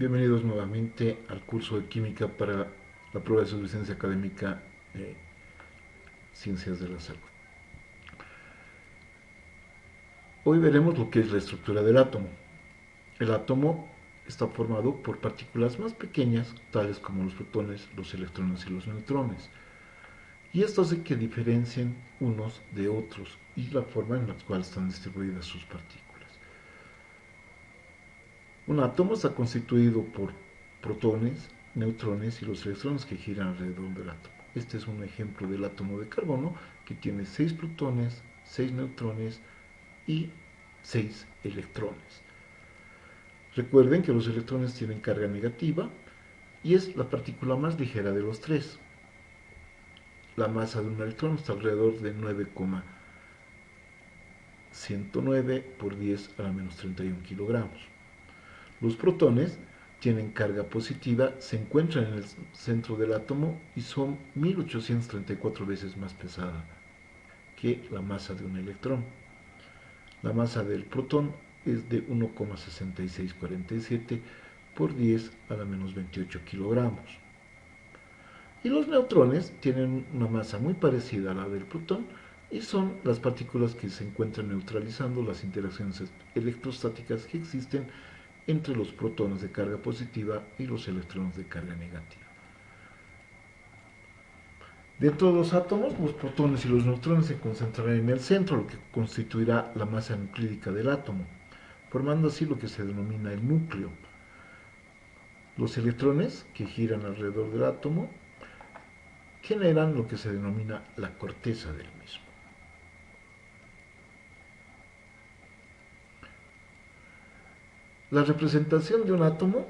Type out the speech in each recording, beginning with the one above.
Bienvenidos nuevamente al curso de Química para la prueba de subsistencia académica de Ciencias de la Salud. Hoy veremos lo que es la estructura del átomo. El átomo está formado por partículas más pequeñas, tales como los protones, los electrones y los neutrones. Y esto hace que diferencien unos de otros y la forma en la cual están distribuidas sus partículas. Un átomo está constituido por protones, neutrones y los electrones que giran alrededor del átomo. Este es un ejemplo del átomo de carbono que tiene 6 protones, 6 neutrones y 6 electrones. Recuerden que los electrones tienen carga negativa y es la partícula más ligera de los tres. La masa de un electrón está alrededor de 9,109 por 10 a la menos 31 kilogramos. Los protones tienen carga positiva, se encuentran en el centro del átomo y son 1834 veces más pesada que la masa de un electrón. La masa del protón es de 1,6647 por 10 a la menos 28 kilogramos. Y los neutrones tienen una masa muy parecida a la del protón y son las partículas que se encuentran neutralizando las interacciones electrostáticas que existen entre los protones de carga positiva y los electrones de carga negativa. Dentro de los átomos, los protones y los neutrones se concentrarán en el centro, lo que constituirá la masa nucleídica del átomo, formando así lo que se denomina el núcleo. Los electrones, que giran alrededor del átomo, generan lo que se denomina la corteza del mismo. La representación de un átomo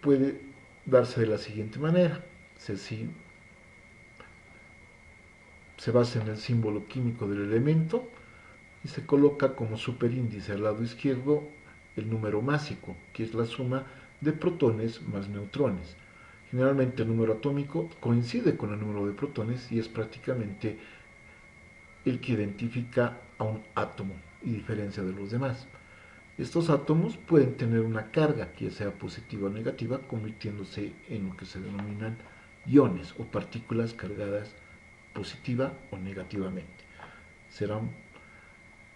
puede darse de la siguiente manera. Se basa en el símbolo químico del elemento y se coloca como superíndice al lado izquierdo el número másico, que es la suma de protones más neutrones. Generalmente el número atómico coincide con el número de protones y es prácticamente el que identifica a un átomo y diferencia de los demás. Estos átomos pueden tener una carga, que sea positiva o negativa, convirtiéndose en lo que se denominan iones o partículas cargadas positiva o negativamente. Serán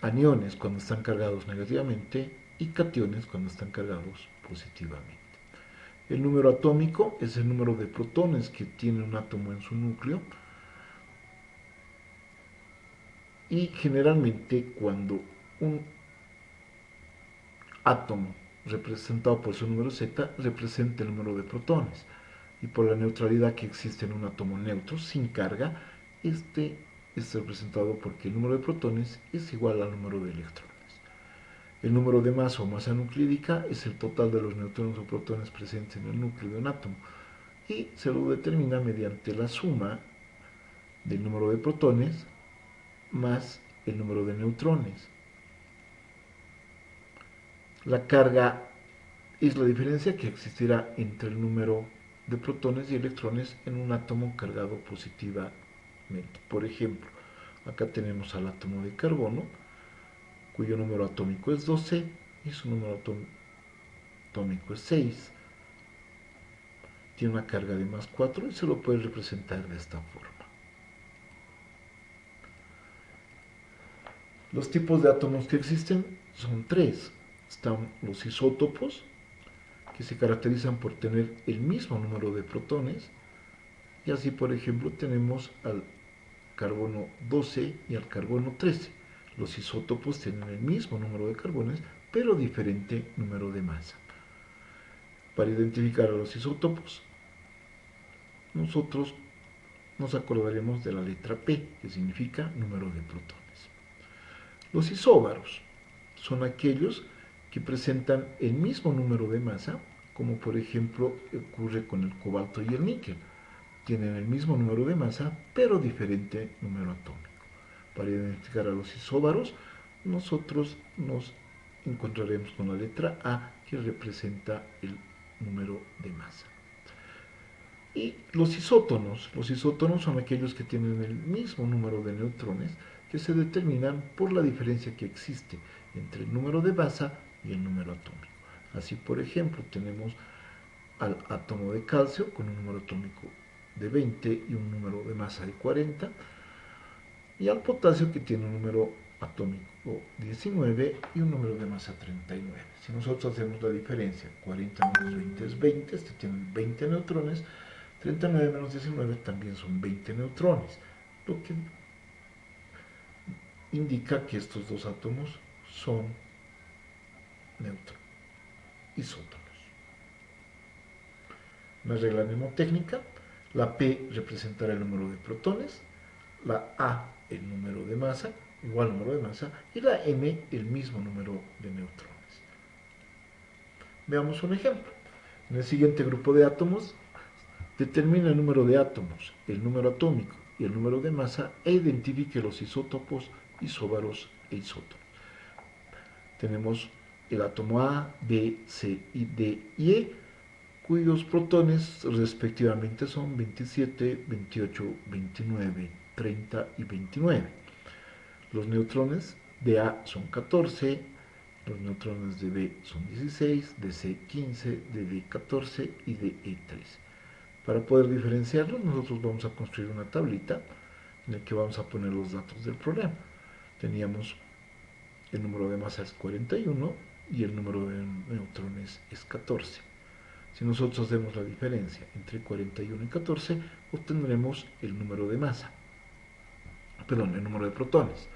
aniones cuando están cargados negativamente y cationes cuando están cargados positivamente. El número atómico es el número de protones que tiene un átomo en su núcleo y generalmente cuando un átomo representado por su número Z representa el número de protones y por la neutralidad que existe en un átomo neutro sin carga, este es representado porque el número de protones es igual al número de electrones. El número de masa o masa nucleídica es el total de los neutrones o protones presentes en el núcleo de un átomo y se lo determina mediante la suma del número de protones más el número de neutrones. La carga es la diferencia que existirá entre el número de protones y electrones en un átomo cargado positivamente. Por ejemplo, acá tenemos al átomo de carbono, cuyo número atómico es 12 y su número atómico es 6. Tiene una carga de más 4 y se lo puede representar de esta forma. Los tipos de átomos que existen son tres. Están los isótopos, que se caracterizan por tener el mismo número de protones, y así por ejemplo tenemos al carbono 12 y al carbono 13. Los isótopos tienen el mismo número de carbones, pero diferente número de masa. Para identificar a los isótopos, nosotros nos acordaremos de la letra P, que significa número de protones. Los isóbaros son aquellos que presentan el mismo número de masa, como por ejemplo ocurre con el cobalto y el níquel. Tienen el mismo número de masa, pero diferente número atómico. Para identificar a los isóbaros, nosotros nos encontraremos con la letra A, que representa el número de masa. Y los isótonos son aquellos que tienen el mismo número de neutrones, que se determinan por la diferencia que existe entre el número de masa y el número atómico. Así, por ejemplo, tenemos al átomo de calcio con un número atómico de 20 y un número de masa de 40, y al potasio que tiene un número atómico 19 y un número de masa 39. Si nosotros hacemos la diferencia, 40 menos 20 es 20, este tiene 20 neutrones, 39 menos 19 también son 20 neutrones, lo que indica que estos dos átomos son isótonos. Una regla mnemotécnica: la P representará el número de protones, la A el número de masa, igual número de masa, y la M el mismo número de neutrones. Veamos un ejemplo. En el siguiente grupo de átomos, determina el número de átomos, el número atómico y el número de masa e identifique los isótopos, isóbaros e isótonos. Tenemos el átomo A, B, C, D y E, cuyos protones respectivamente son 27, 28, 29, 30 y 29. Los neutrones de A son 14, los neutrones de B son 16, de C 15, de D 14 y de E 13. Para poder diferenciarlos, nosotros vamos a construir una tablita en la que vamos a poner los datos del problema. Teníamos el número de masa es 41 y el número de neutrones es 14. Si nosotros hacemos la diferencia entre 41 y 14, obtendremos el número de masa, el número de protones,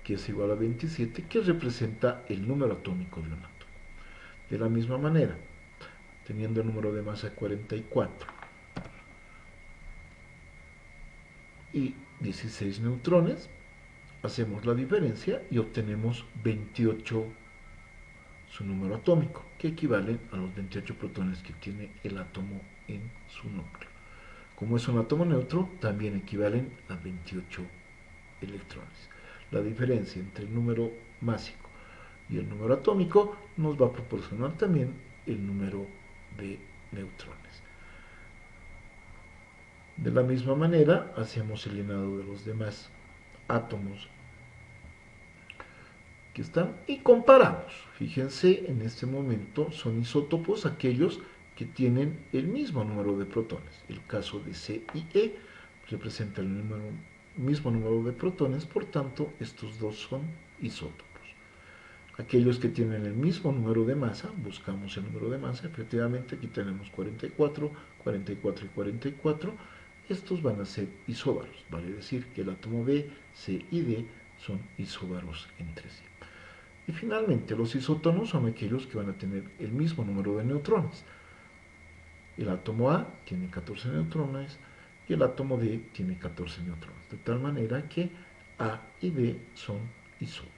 que es igual a 27, que representa el número atómico de un átomo. De la misma manera, teniendo el número de masa 44 y 16 neutrones, hacemos la diferencia y obtenemos 28 su número atómico, que equivale a los 28 protones que tiene el átomo en su núcleo. Como es un átomo neutro, también equivalen a 28 electrones. La diferencia entre el número másico y el número atómico nos va a proporcionar también el número de neutrones. De la misma manera, hacemos el llenado de los demás átomos que están y comparamos. Fíjense, en este momento son isótopos aquellos que tienen el mismo número de protones. El caso de C y E representa el mismo número de protones, por tanto estos dos son isótopos. Aquellos que tienen el mismo número de masa, buscamos el número de masa, efectivamente aquí tenemos 44, 44 y 44, estos van a ser isóbaros, vale decir que el átomo B, C y D son isóbaros entre sí. Y finalmente los isótonos son aquellos que van a tener el mismo número de neutrones. El átomo A tiene 14 neutrones y el átomo D tiene 14 neutrones, de tal manera que A y B son isótonos.